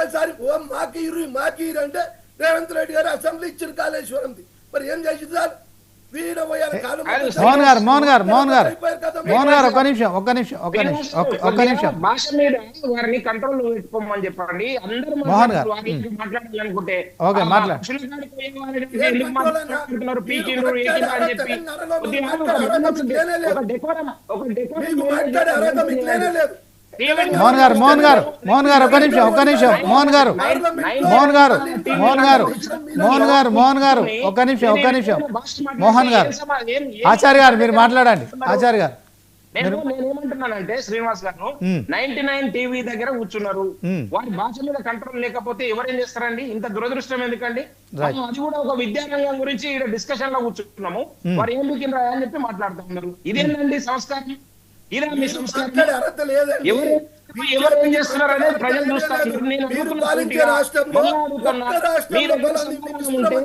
ఒక్కసారి ఓ మాకీరు అంటే రేవంత్ రెడ్డి గారు అసెంబ్లీ ఇచ్చిన కాళేశ్వరంది మరి ఏం చేసింది సార్? మోహన్ గారు ఒక్క నిమిషం భాష మీద వారిని కంట్రోల్ పెట్టుకోమని చెప్పండి. అందరూ మాట్లాడాలనుకుంటే మోహన్ గారు ఒక్క నిమిషం మోహన్ గారు ఆచార్య గారు మీరు మాట్లాడండి. ఆచార్య గారు నేనేమంటున్నానంటే శ్రీనివాస్ గారు 99 టీవీ దగ్గర కూర్చున్నారు. వారి భాష మీద కంట్రోల్ లేకపోతే ఎవరేం చేస్తారండి? ఇంత దురదృష్టం ఎందుకండి? అది కూడా ఒక విద్యారంగం గురించి డిస్కషన్ లో కూర్చుంటున్నాము. వారు ఏం బికిండ్రా అని చెప్పి మాట్లాడుతున్నారు. ఇదేంటండి సంస్కారం? ఇదే మీ సంస్కారం? ఎవరు ఏం చేస్తున్నారు అనేది ప్రజలు చూస్తారు.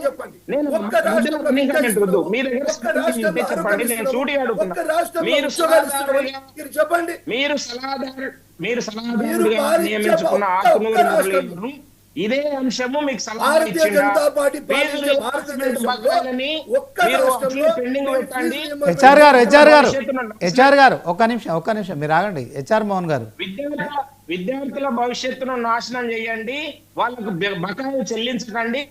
చెప్పండి, నేను సూటి అడుగుతున్నా. మీరు సలహాదారుగా నియమించుకున్న ఆకునూరి మురళీధరను ఇదే అంశము మీకు సలహా హెచ్ఆర్ గారు ఒక్క నిమిషం మీరు ఆగండి. హెచ్ఆర్ మోహన్ గారు విద్యార్థుల భవిష్యత్తును నాశనం చేయండి, వాళ్ళకు బకాయిలు చెల్లించకండి.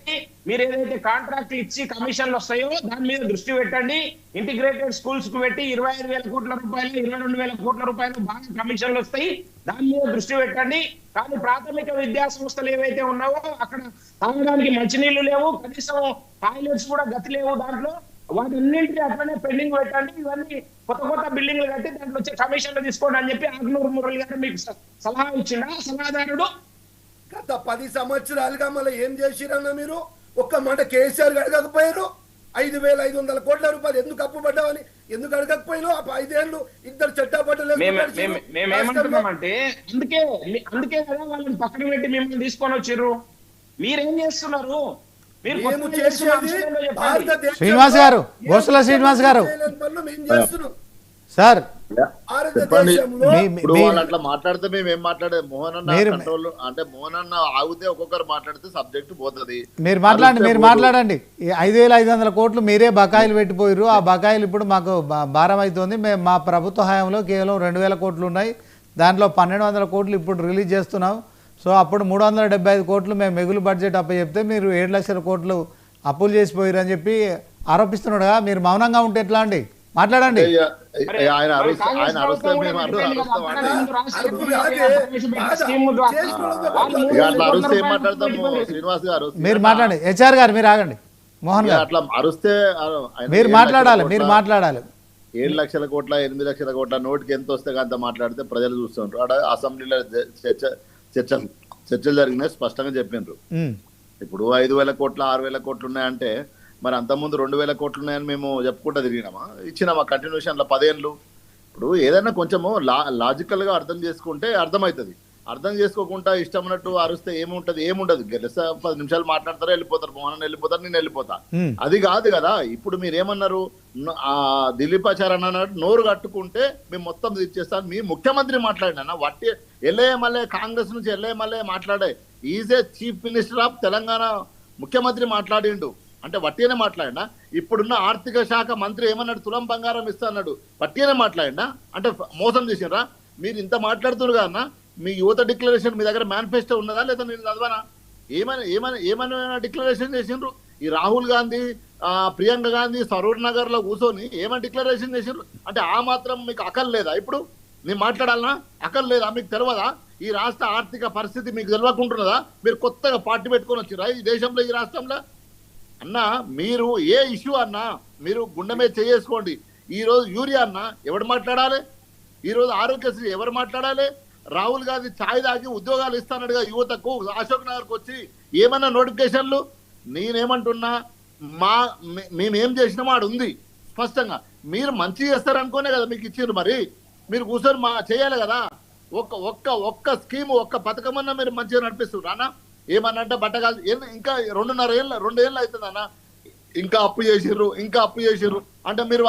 మీరు ఏదైతే కాంట్రాక్ట్లు ఇచ్చి కమిషన్లు వస్తాయో దాని మీద దృష్టి పెట్టండి. ఇంటిగ్రేటెడ్ స్కూల్స్ కు పెట్టి 25,000 కోట్ల రూపాయలు 22,000 కోట్ల రూపాయలు బాగా కమిషన్లు వస్తాయి, దాని మీద దృష్టి పెట్టండి. కానీ ప్రాథమిక విద్యా సంస్థలు ఏవైతే ఉన్నావో అక్కడ తాగడానికి మంచినీళ్లు లేవు, కనీసం టాయిలెట్స్ కూడా గతి లేవు. దాంట్లో వాటన్నింటినీ అట్లనే పెండింగ్ పెట్టండి. ఇవన్నీ కొత్త బిల్డింగ్లు కట్టి దాంట్లో వచ్చే కమిషన్లు తీసుకోండి అని చెప్పి ఆకునూరు మురళి గారు మీకు సలహా ఇచ్చిండా? సలహాదారుడు గత 10 సంవత్సరాలుగా మళ్ళీ ఏం చేసిరన్నా మీరు? ఒక్క మాట కేసీఆర్ అడగకపోయారు? 5,500 కోట్ల రూపాయలు ఎందుకు అప్పుపడ్డామని ఎందుకు అడగకపోయినా? 5 ఏళ్ళు ఇద్దరు చట్టాపట్టలు మేమేమంటున్నామంటే అందుకే కదా వాళ్ళని పక్కన పెట్టి మిమ్మల్ని తీసుకొని వచ్చారు. మీరేం చేస్తున్నారు? శ్రీనివాస్ గారు, బొత్స శ్రీనివాస్ గారు సార్ అట్లా మాట్లాడితే మేము ఏం మాట్లాడే? మోహన్ అన్న కంట్రోల్ అంటే మోహన్ అన్న ఆగితే ఒక్కొక్కరు మాట్లాడితే సబ్జెక్ట్ పోతుంది. మీరు మాట్లాడండి. 5,500 కోట్లు మీరే బకాయిలు పెట్టిపోయారు. ఆ బకాయిలు ఇప్పుడు మాకు భారం అవుతుంది. మేము మా ప్రభుత్వ హయాంలో కేవలం 2,000 కోట్లు ఉన్నాయి, దాంట్లో 1,200 కోట్లు ఇప్పుడు రిలీజ్ చేస్తున్నాం. సో అప్పుడు 375 కోట్లు మేము మిగులు బడ్జెట్ చెప్తే మీరు 7 లక్షల కోట్లు అప్పులు చేసిపోయారు అని చెప్పి ఆరోపిస్తున్నాడుగా. మీరు మౌనంగా ఉంటే ఎట్లా అండి? మాట్లాడండి. మీరు మాట్లాడండి. హెచ్ఆర్ గారు మీరు ఆగండి. మోహన్ గారు అట్లా అరుస్తే మీరు మాట్లాడాలి. 7 లక్షల కోట్ల 8 లక్షల కోట్ల నోటికి ఎంత వస్తే అంత మాట్లాడితే ప్రజలు చూస్తుంటారు. అక్కడ అసెంబ్లీలో చర్చలు జరిగినాయి, స్పష్టంగా చెప్పిండ్రు. ఇప్పుడు 5,000 కోట్ల 6,000 కోట్లు ఉన్నాయంటే మరి అంతకుముందు 2,000 కోట్లు ఉన్నాయని మేము చెప్పుకుంటా తిరిగినామా? ఇచ్చినామా కంటిన్యూషన్లో 10 ఏళ్ళు? ఇప్పుడు ఏదైనా కొంచెము లాజికల్గా అర్థం చేసుకుంటే అర్థమవుతుంది. అర్థం చేసుకోకుండా ఇష్టం ఉన్నట్టు అరుస్తే ఏముండదు. గెలిస్తే 10 నిమిషాలు మాట్లాడతారు, వెళ్ళిపోతారు. మోహన్ వెళ్ళిపోతారు, నేను వెళ్ళిపోతా. అది కాదు కదా. ఇప్పుడు మీరేమన్నారు? దిలీపాచార్య అన్నట్టు నోరు కట్టుకుంటే మేము మొత్తం ఇచ్చేస్తాను. మీ ముఖ్యమంత్రి మాట్లాడినా వట్టి ఎల్ఏఎంఎల్ఏ కాంగ్రెస్ నుంచి ఎల్ఏఎంఎల్ఏ మాట్లాడే is a chief minister of Telangana ముఖ్యమంత్రి మాట్లాడిండు అంటే వట్టిగానే మాట్లాడినా? ఇప్పుడున్న ఆర్థిక శాఖ మంత్రి ఏమన్నాడు? తులం బంగారం ఇస్తా అన్నాడు. వట్టిగానే మాట్లాడినా? అంటే మోసం చేసినరా? మీరు ఇంత మాట్లాడుతున్నారు కదన్నా. మీ యువత డిక్లరేషన్ మీ దగ్గర మేనిఫెస్టో ఉన్నదా లేదా? నేను చదవనా? ఏమైనా డిక్లరేషన్ చేసిండ్రు? ఈ రాహుల్ గాంధీ, ప్రియాంక గాంధీ సరూర్ నగర్ లో కూర్చొని ఏమైనా డిక్లరేషన్ చేసిండ్రు? అంటే ఆ మాత్రం మీకు అకల్ లేదా? ఇప్పుడు నేను మాట్లాడాలన్నా అకల్ లేదా? మీకు తెలియదా? ఈ రాష్ట్ర ఆర్థిక పరిస్థితి మీకు తెలియకుంటున్నదా? మీరు కొత్తగా పార్టీ పెట్టుకొని వచ్చిరా ఈ దేశంలో, ఈ రాష్ట్రంలో? అన్న మీరు ఏ ఇష్యూ అన్నా మీరు గుండె మీద చేసుకోండి. ఈరోజు యూరియా అన్న ఎవరు మాట్లాడాలి? ఈరోజు ఆరోగ్యశ్రీ ఎవరు మాట్లాడాలి? రాహుల్ గాంధీ ఛాయ్ తాగి ఉద్యోగాలు ఇస్తానడుగా యువతకు. అశోక్ నగర్కి వచ్చి ఏమన్నా నోటిఫికేషన్లు? నేనేమంటున్నా, మేమేం చేసినా వాడు ఉంది స్పష్టంగా. మీరు మంచి చేస్తారనుకోనే కదా మీకు ఇచ్చిండ్రు. మరి మీరు కూర్చొని చేయాలి కదా. ఒక్క స్కీము, ఒక్క పథకం అన్నా మీరు మంచిగా నడిపిస్తారు అన్న. ఏమన్నంటే బట్టగాలు ఇంకా 2.5 ఏళ్ళు అవుతుంది అన్న. ఇంకా అప్పు చేసిర్రు అంటే మీరు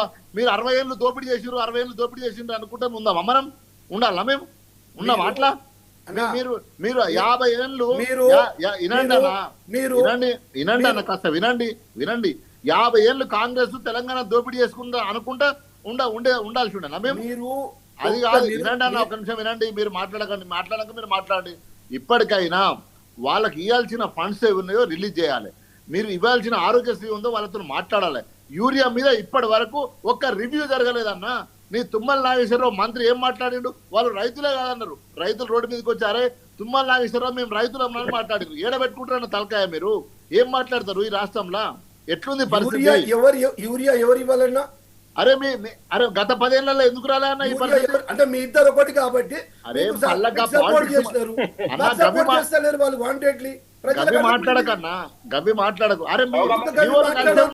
60 ఏళ్ళు దోపిడీ చేసిర్రు, 60 ఏళ్ళు దోపిడీ చేసిండ్రు అనుకుంటే ఉందామా? మనం ఉండాలా? మేము ఉన్నామా? అట్లా అన్నా, మీరు మీరు 50 ఏళ్ళు మీరు వినండి అన్న మీరు వినండి అన్న కాస్త వినండి 50 ఏళ్ళు కాంగ్రెస్ తెలంగాణ దోపిడీ చేసుకుందా అనుకుంటా ఉండాల్సి ఉండనా మేము? మీరు అది కాదు, వినండి అన్న, ఒక నిమిషం వినండి. మీరు మాట్లాడాక మీరు మాట్లాడండి. ఇప్పటికైనా వాళ్ళకి ఇవ్వాల్సిన ఫండ్స్ ఏవి ఉన్నాయో రిలీజ్ చేయాలి. మీరు ఇవ్వాల్సిన ఆరోగ్యశ్రీ ఉందో వాళ్ళతో మాట్లాడాలి. యూరియా మీద ఇప్పటి వరకు ఒక్క రివ్యూ జరగలేదన్నా. నీ తుమ్మల నాగేశ్వరరావు మంత్రి ఏం మాట్లాడిండు? వాళ్ళు రైతులే కాదన్నారు. రైతులు రోడ్డు మీదకి వచ్చారే, తుమ్మల నాగేశ్వరరావు మేము రైతులమని మాట్లాడారు. ఏడబెట్టుకుంటారన్న తలకాయ మీరు ఏం మాట్లాడతారు? ఈ రాష్ట్రంలో ఎట్లుంది పరిస్థితి? యూరియా ఎవరు ఇవ్వాలన్నా? అరే అరే గత 10 ఏళ్లలో ఎందుకు రాలే అన్న ఈ పరిస్థితి? అంటే మీ ఇద్దరు ఒకటి కాబట్టి అరే సపోర్ట్ చేస్తారు. వాళ్ళు వాంటెడ్లీ గవి మాట్లాడకన్నా, గవి మాట్లాడకు. అరే